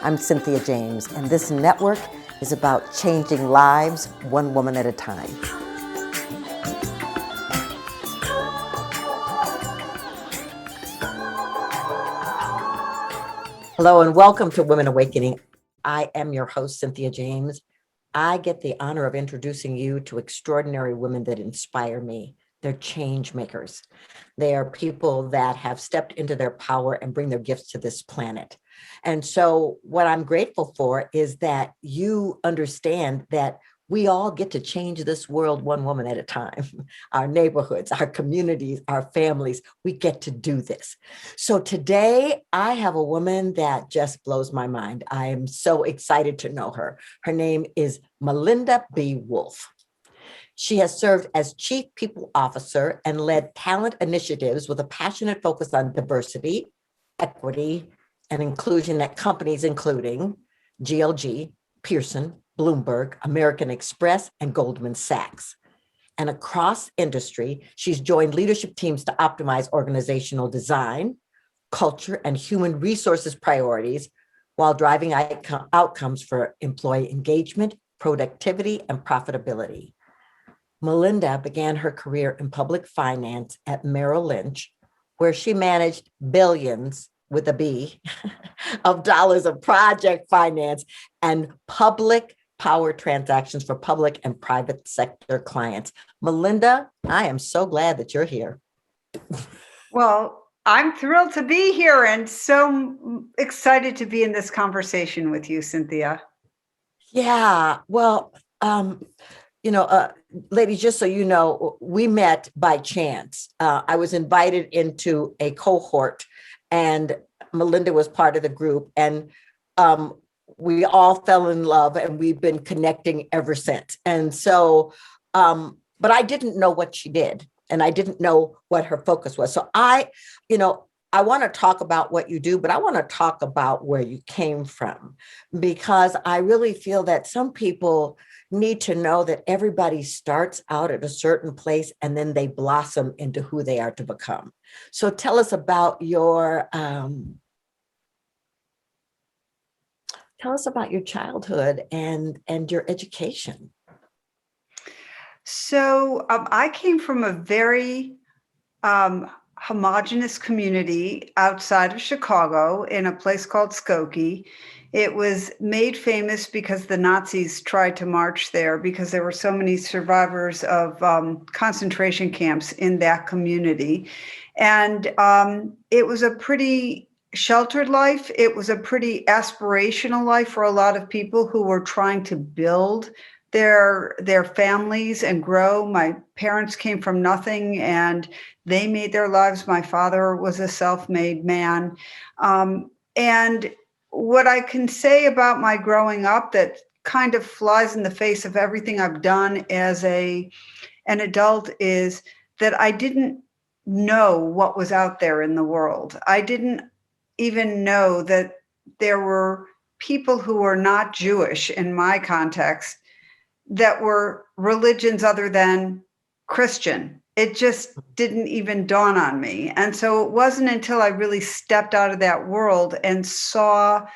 I'm Cynthia James, and this network is about changing lives one woman at a time. Hello, and welcome to Women Awakening. I am your host, Cynthia James. I get the honor of introducing you to extraordinary women that inspire me. They're change makers. They are people that have stepped into their power and bring their gifts to this planet. And so what I'm grateful for is that you understand that we all get to change this world one woman at a time. Our neighborhoods, our communities, our families, we get to do this. So today I have a woman that just blows my mind. I am so excited to know her. Her name is Melinda B Wolf. She has served as Chief People Officer and led talent initiatives with a passionate focus on diversity, equity, and inclusion at companies including GLG, Pearson, Bloomberg, American Express, and Goldman Sachs. And across industry, she's joined leadership teams to optimize organizational design, culture, and human resources priorities while driving outcomes for employee engagement, productivity, and profitability. Melinda began her career in public finance at Merrill Lynch, where she managed billions with a B of dollars of project finance and public power transactions for public and private sector clients. Melinda, I am so glad that you're here. Well, I'm thrilled to be here and so excited to be in this conversation with you, Cynthia. Yeah, well, ladies, just so you know, we met by chance. I was invited into a cohort and Melinda was part of the group, and we all fell in love and we've been connecting ever since. And so, but I didn't know what she did and I didn't know what her focus was. So I want to talk about what you do, but I want to talk about where you came from, because I really feel that some people need to know that everybody starts out at a certain place and then they blossom into who they are to become. So tell us about your childhood and your education. So I came from a very homogenous community outside of Chicago in a place called Skokie. It was made famous because the Nazis tried to march there because there were so many survivors of concentration camps in that community. And it was a pretty sheltered life. It was a pretty aspirational life for a lot of people who were trying to build their families and grow. My parents came from nothing and they made their lives. My father was a self-made man. And what I can say about my growing up that kind of flies in the face of everything I've done as an adult is that I didn't know what was out there in the world. I didn't even know that there were people who were not Jewish in my context that were religions other than Christian. It just didn't even dawn on me. And so it wasn't until I really stepped out of that world and saw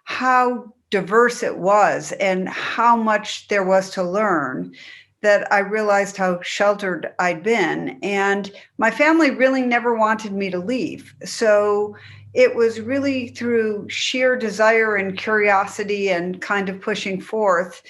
how diverse it was and how much there was to learn that I realized how sheltered I'd been. And my family really never wanted me to leave. So it was really through sheer desire and curiosity and kind of pushing forth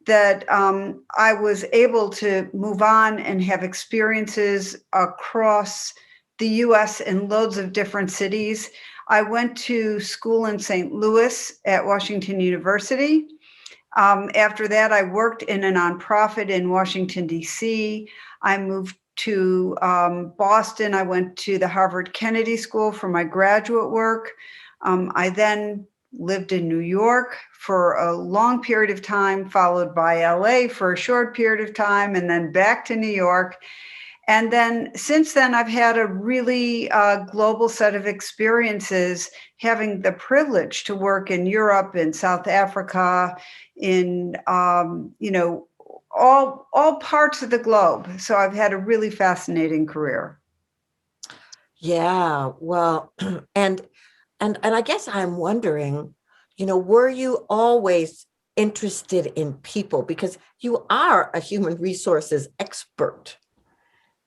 that I was able to move on and have experiences across the US in loads of different cities. I went to school in St. Louis at Washington University. After that, I worked in a nonprofit in Washington, D.C. I moved to Boston. I went to the Harvard Kennedy School for my graduate work. I then lived in New York for a long period of time, followed by LA for a short period of time, and then back to New York. And then since then, I've had a really global set of experiences, having the privilege to work in Europe, in South Africa, in, all parts of the globe. So I've had a really fascinating career. Yeah, well, and I guess I'm wondering, were you always interested in people? Because you are a human resources expert.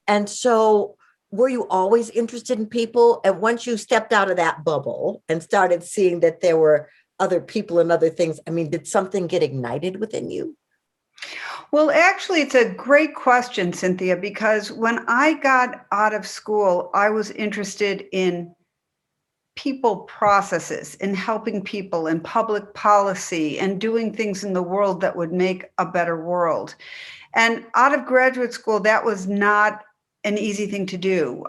And so were you always interested in people? And once you stepped out of that bubble and started seeing that there were other people and other things, I mean, did something get ignited within you? Well, actually, it's a great question, Cynthia, because when I got out of school, I was interested in people processes, in helping people, in public policy, and doing things in the world that would make a better world. And out of graduate school, that was not an easy thing to do.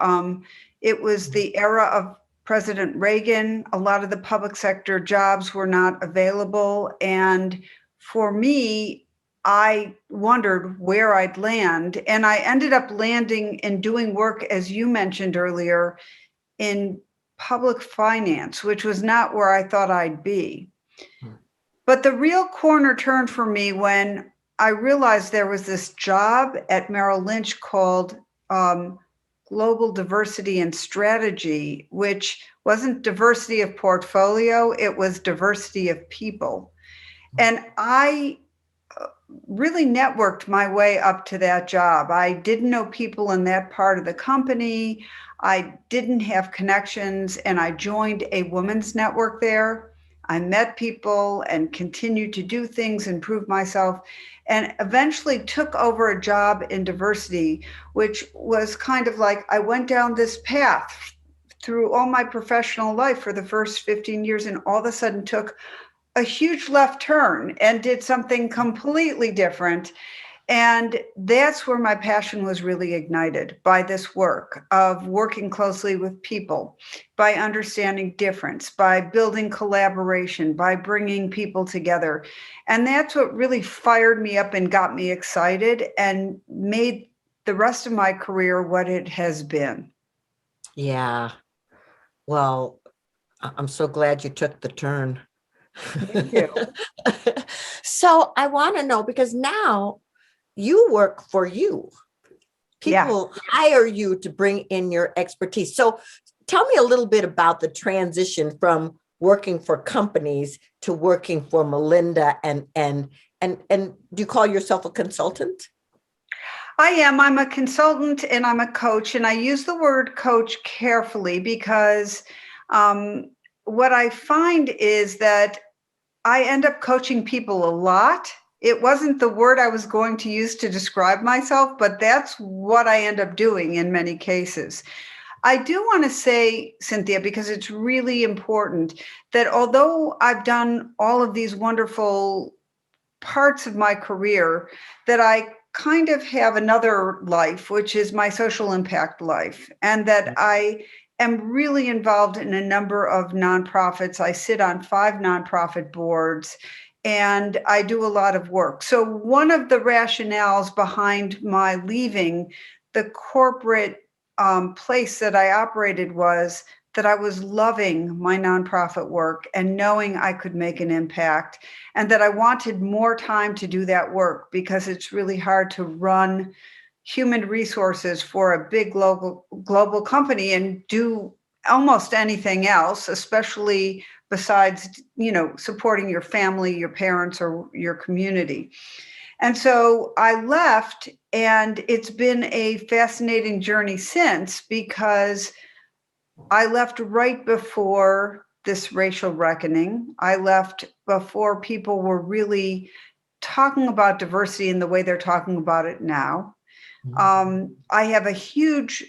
It was the era of President Reagan. A lot of the public sector jobs were not available. And for me, I wondered where I'd land. And I ended up landing and doing work, as you mentioned earlier, in public finance, which was not where I thought I'd be. But the real corner turned for me when I realized there was this job at Merrill Lynch called Global Diversity and Strategy, which wasn't diversity of portfolio, it was diversity of people. And I really networked my way up to that job. I didn't know people in that part of the company. I didn't have connections, and I joined a women's network there. I met people and continued to do things, improve myself, and eventually took over a job in diversity, which was kind of like I went down this path through all my professional life for the first 15 years and all of a sudden took a huge left turn and did something completely different. And that's where my passion was really ignited, by this work of working closely with people, by understanding difference, by building collaboration, by bringing people together. And that's what really fired me up and got me excited and made the rest of my career what it has been. Yeah. Well, I'm so glad you took the turn. Thank you. So I want to know, because now you work for you. Yeah. People hire you to bring in your expertise. So tell me a little bit about the transition from working for companies to working for Melinda, and do you call yourself a consultant? I am. I'm a consultant and I'm a coach. And I use the word coach carefully because um, what I find is that I end up coaching people a lot. It wasn't the word I was going to use to describe myself, but that's what I end up doing in many cases. I do want to say, Cynthia, because it's really important, that although I've done all of these wonderful parts of my career, that I kind of have another life, which is my social impact life, and that I am really involved in a number of nonprofits. I sit on 5 nonprofit boards and I do a lot of work. So one of the rationales behind my leaving the corporate place that I operated was that I was loving my nonprofit work and knowing I could make an impact, and that I wanted more time to do that work because it's really hard to run human resources for a big global company and do almost anything else, especially besides, supporting your family, your parents, or your community. And so I left, and it's been a fascinating journey since, because I left right before this racial reckoning. I left before people were really talking about diversity in the way they're talking about it now. I have a huge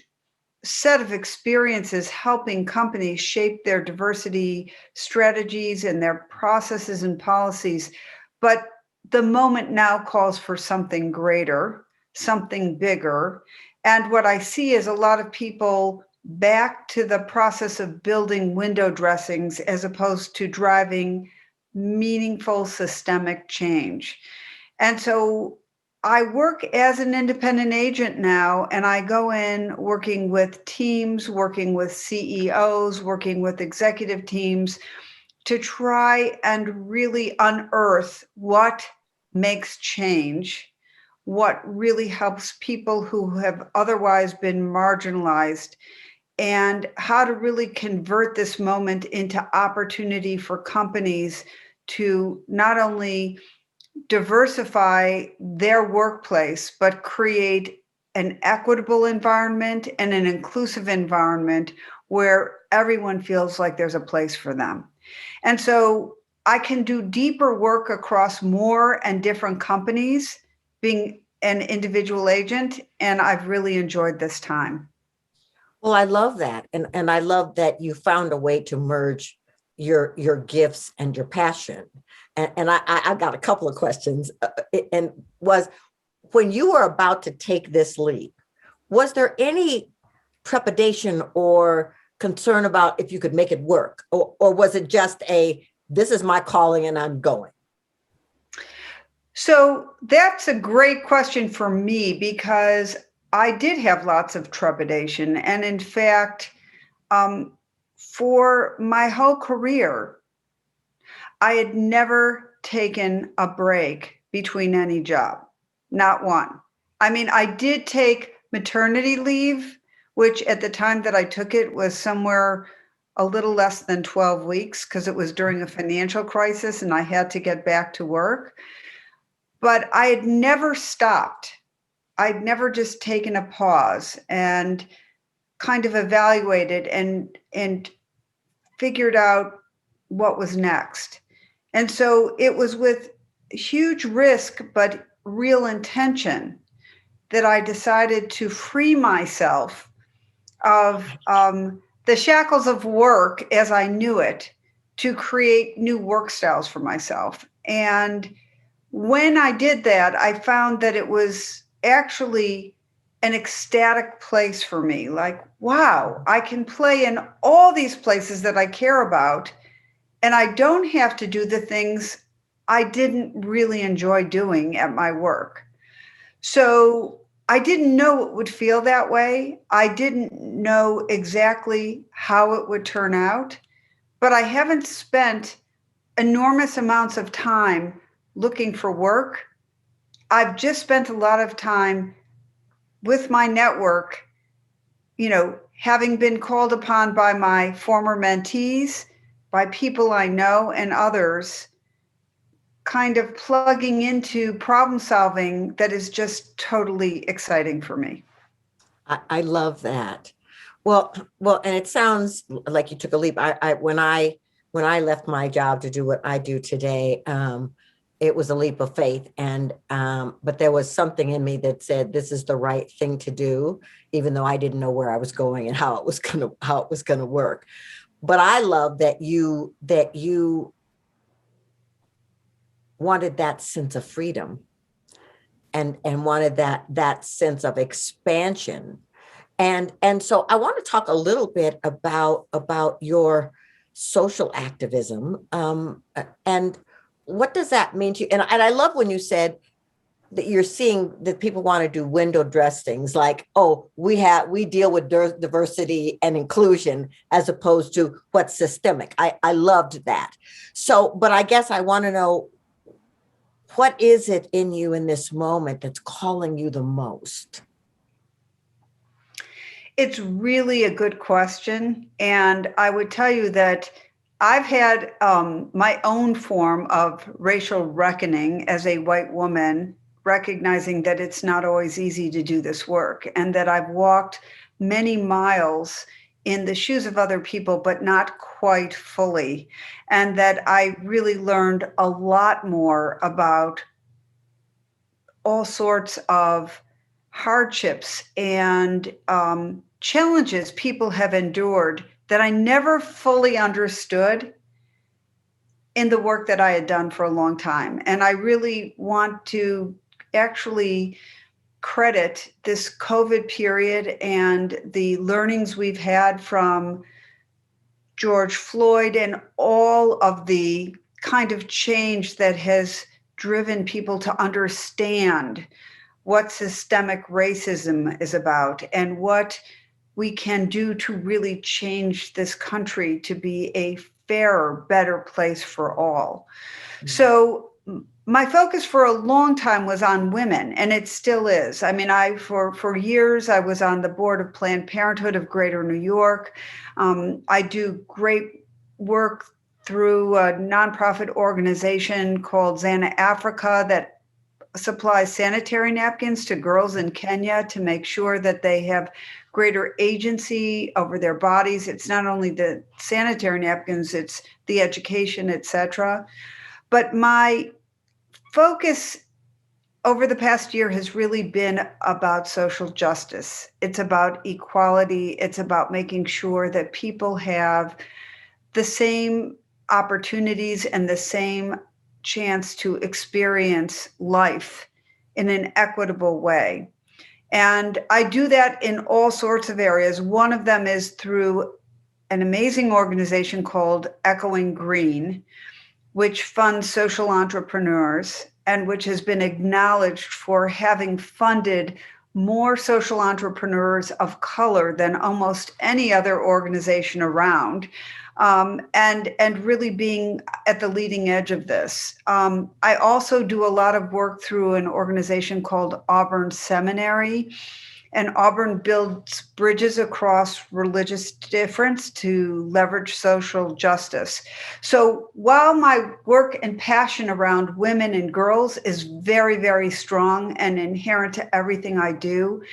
set of experiences helping companies shape their diversity strategies and their processes and policies. But the moment now calls for something greater, something bigger. And what I see is a lot of people back to the process of building window dressings as opposed to driving meaningful systemic change. And so I work as an independent agent now, and I go in working with teams, working with CEOs, working with executive teams to try and really unearth what makes change, what really helps people who have otherwise been marginalized, and how to really convert this moment into opportunity for companies to not only diversify their workplace, but create an equitable environment and an inclusive environment where everyone feels like there's a place for them. And so I can do deeper work across more and different companies being an individual agent. And I've really enjoyed this time. Well, I love that. And I love that you found a way to merge your gifts and your passion. And I got a couple of questions. And was when you were about to take this leap, was there any trepidation or concern about if you could make it work? Or was it just this is my calling and I'm going? So that's a great question for me because I did have lots of trepidation. And in fact, for my whole career, I had never taken a break between any job, not one. I mean, I did take maternity leave, which at the time that I took it was somewhere a little less than 12 weeks because it was during a financial crisis and I had to get back to work. But I had never stopped. I'd never just taken a pause and kind of evaluated and figured out what was next. And so it was with huge risk, but real intention that I decided to free myself of the shackles of work as I knew it to create new work styles for myself. And when I did that, I found that it was actually an ecstatic place for me. Like, wow, I can play in all these places that I care about, and I don't have to do the things I didn't really enjoy doing at my work. So I didn't know it would feel that way. I didn't know exactly how it would turn out, but I haven't spent enormous amounts of time looking for work. I've just spent a lot of time with my network, having been called upon by my former mentees, by people I know and others, kind of plugging into problem solving that is just totally exciting for me. I love that. Well, and it sounds like you took a leap. When I left my job to do what I do today, it was a leap of faith. And but there was something in me that said this is the right thing to do, even though I didn't know where I was going and how it was gonna work. But I love that you wanted that sense of freedom and wanted that sense of expansion. And so I want to talk a little bit about your social activism, and what does that mean to you? And I love when you said that you're seeing that people want to do window dressings, like, oh, we deal with diversity and inclusion as opposed to what's systemic. I loved that. So, but I guess I want to know, what is it in you in this moment that's calling you the most? It's really a good question. And I would tell you that I've had my own form of racial reckoning as a white woman, recognizing that it's not always easy to do this work and that I've walked many miles in the shoes of other people, but not quite fully. And that I really learned a lot more about all sorts of hardships and challenges people have endured that I never fully understood in the work that I had done for a long time. And I really want to actually credit this COVID period and the learnings we've had from George Floyd and all of the kind of change that has driven people to understand what systemic racism is about and what we can do to really change this country to be a fairer, better place for all. So my focus for a long time was on women, and it still is. I mean, for years I was on the board of Planned Parenthood of Greater New York. I do great work through a nonprofit organization called Zana Africa that supplies sanitary napkins to girls in Kenya to make sure that they have greater agency over their bodies. It's not only the sanitary napkins, it's the education, etc. But my focus over the past year has really been about social justice. It's about equality. It's about making sure that people have the same opportunities and the same chance to experience life in an equitable way. And I do that in all sorts of areas. One of them is through an amazing organization called Echoing Green, which funds social entrepreneurs and which has been acknowledged for having funded more social entrepreneurs of color than almost any other organization around, and really being at the leading edge of this. I also do a lot of work through an organization called Auburn Seminary, and Auburn builds bridges across religious difference to leverage social justice. So while my work and passion around women and girls is very, very strong and inherent to everything I do,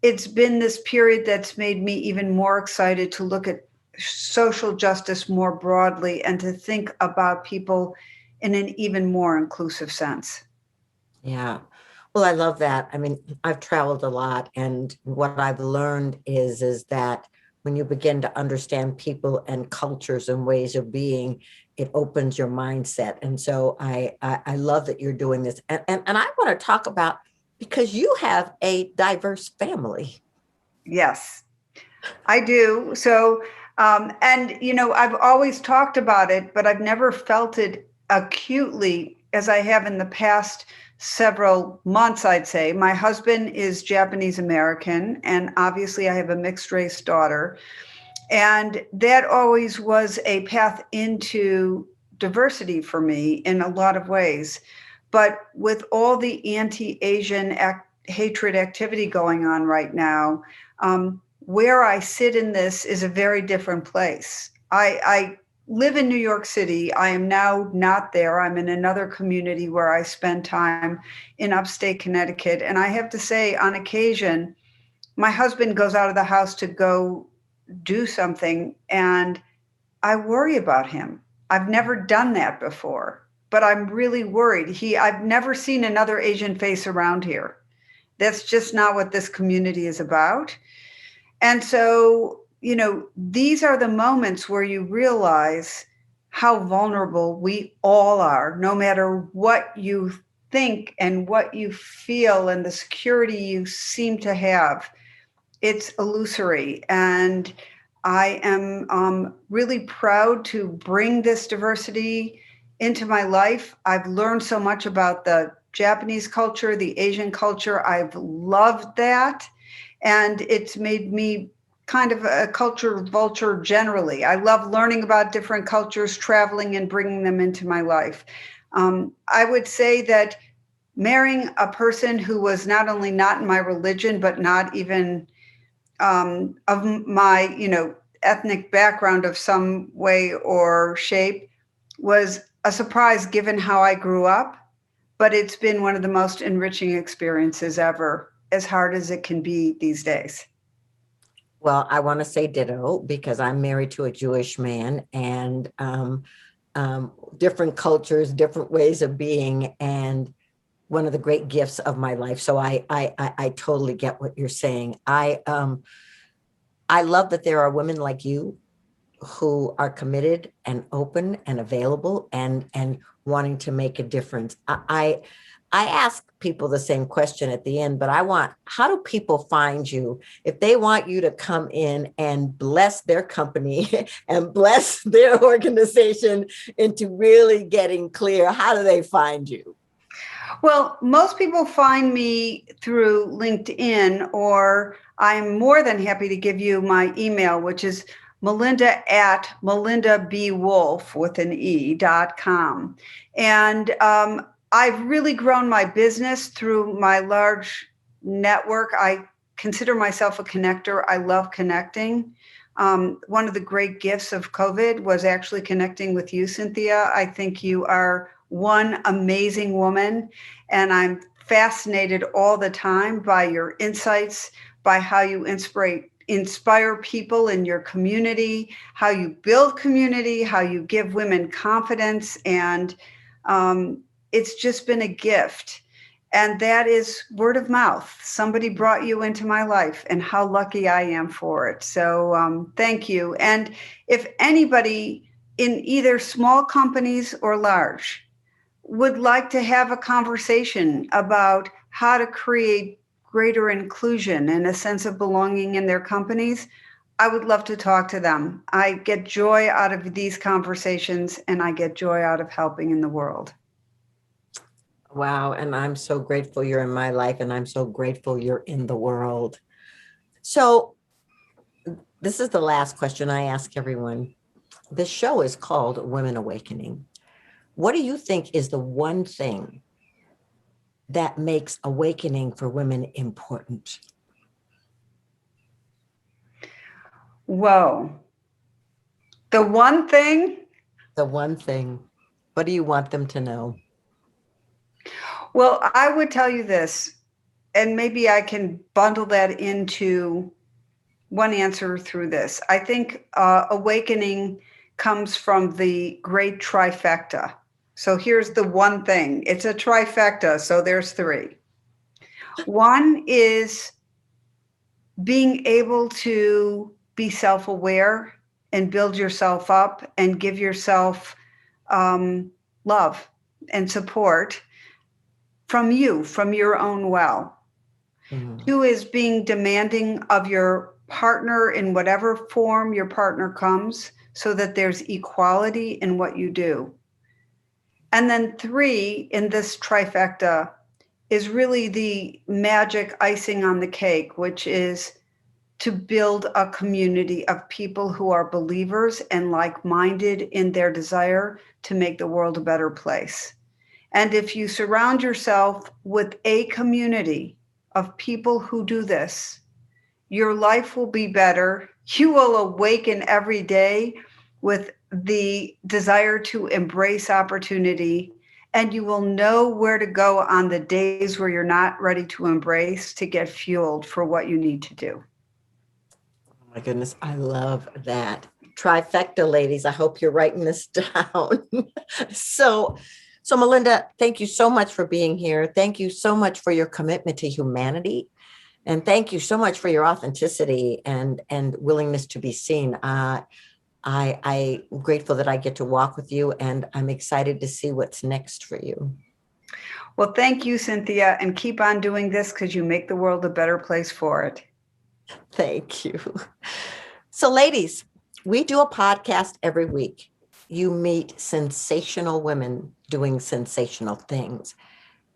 it's been this period that's made me even more excited to look at social justice more broadly and to think about people in an even more inclusive sense. Yeah. Well, I love that. I mean, I've traveled a lot, and what I've learned is that when you begin to understand people and cultures and ways of being, it opens your mindset. And so I love that you're doing this. And I want to talk about, because you have a diverse family. Yes, I do. So, and I've always talked about it, but I've never felt it acutely as I have in the past several months, I'd say. My husband is Japanese American, and obviously I have a mixed race daughter. And that always was a path into diversity for me in a lot of ways. But with all the anti-Asian hatred activity going on right now, where I sit in this is a very different place. I live in New York City. I am now not there. I'm in another community where I spend time in upstate Connecticut. And I have to say, on occasion, my husband goes out of the house to go do something, and I worry about him. I've never done that before, but I'm really worried. I've never seen another Asian face around here. That's just not what this community is about. And so, these are the moments where you realize how vulnerable we all are, no matter what you think and what you feel and the security you seem to have. It's illusory. And I am really proud to bring this diversity into my life. I've learned so much about the Japanese culture, the Asian culture. I've loved that. And it's made me kind of a culture vulture generally. I love learning about different cultures, traveling and bringing them into my life. I would say that marrying a person who was not only not in my religion, but not even of my, ethnic background of some way or shape was a surprise given how I grew up. But it's been one of the most enriching experiences ever, as hard as it can be these days. Well, I want to say ditto, because I'm married to a Jewish man, and different cultures, different ways of being, and one of the great gifts of my life. So I totally get what you're saying. I love that there are women like you who are committed and open and available and wanting to make a difference. I ask people the same question at the end, but how do people find you if they want you to come in and bless their company and bless their organization into really getting clear? How do they find you? Well, most people find me through LinkedIn, or I'm more than happy to give you my email, which is Melinda@melindabwolf with an E.com. And I've really grown my business through my large network. I consider myself a connector. I love connecting. One of the great gifts of COVID was actually connecting with you, Cynthia. I think you are one amazing woman, and I'm fascinated all the time by your insights, by how you inspire people in your community, how you build community, how you give women confidence, and it's just been a gift. And that is word of mouth. Somebody brought you into my life, and how lucky I am for it. So thank you. And if anybody in either small companies or large would like to have a conversation about how to create greater inclusion and a sense of belonging in their companies, I would love to talk to them. I get joy out of these conversations, and I get joy out of helping in the world. Wow. And I'm so grateful you're in my life, and I'm so grateful you're in the world. So this is the last question I ask everyone. This show is called Women Awakening. What do you think is the one thing that makes awakening for women important? Whoa. The one thing? The one thing. What do you want them to know? Well, I would tell you this, and maybe I can bundle that into one answer through this. I think awakening comes from the great trifecta. So here's the one thing. It's a trifecta, so there's three. One is being able to be self-aware and build yourself up and give yourself love and support from you, from your own well. Mhm. Two is being demanding of your partner in whatever form your partner comes, so that there's equality in what you do. And then three in this trifecta is really the magic icing on the cake, which is to build a community of people who are believers and like-minded in their desire to make the world a better place. And if you surround yourself with a community of people who do this, your life will be better. You will awaken every day with the desire to embrace opportunity, and you will know where to go on the days where you're not ready to embrace, to get fueled for what you need to do. Oh my goodness, I love that. Trifecta, ladies. I hope you're writing this down. So Melinda, thank you so much for being here. Thank you so much for your commitment to humanity. And thank you so much for your authenticity and willingness to be seen. I'm grateful that I get to walk with you, and I'm excited to see what's next for you. Well, thank you, Cynthia, and keep on doing this, because you make the world a better place for it. Thank you. So, ladies, we do a podcast every week. You meet sensational women doing sensational things.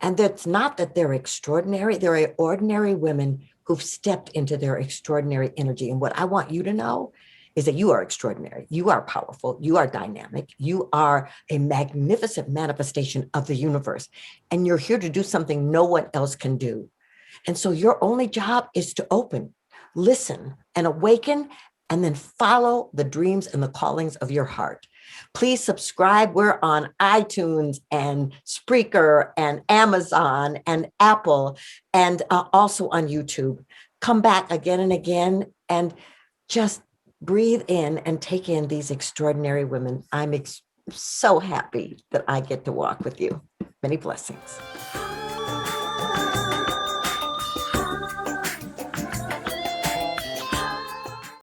And it's not that they're extraordinary. They're ordinary women who've stepped into their extraordinary energy. And what I want you to know is that you are extraordinary. You are powerful. You are dynamic. You are a magnificent manifestation of the universe. And you're here to do something no one else can do. And so your only job is to open, listen, and awaken, and then follow the dreams and the callings of your heart. Please subscribe. We're on iTunes and Spreaker and Amazon and Apple, and also on YouTube. Come back again and again and just breathe in and take in these extraordinary women. I'm so happy that I get to walk with you. Many blessings.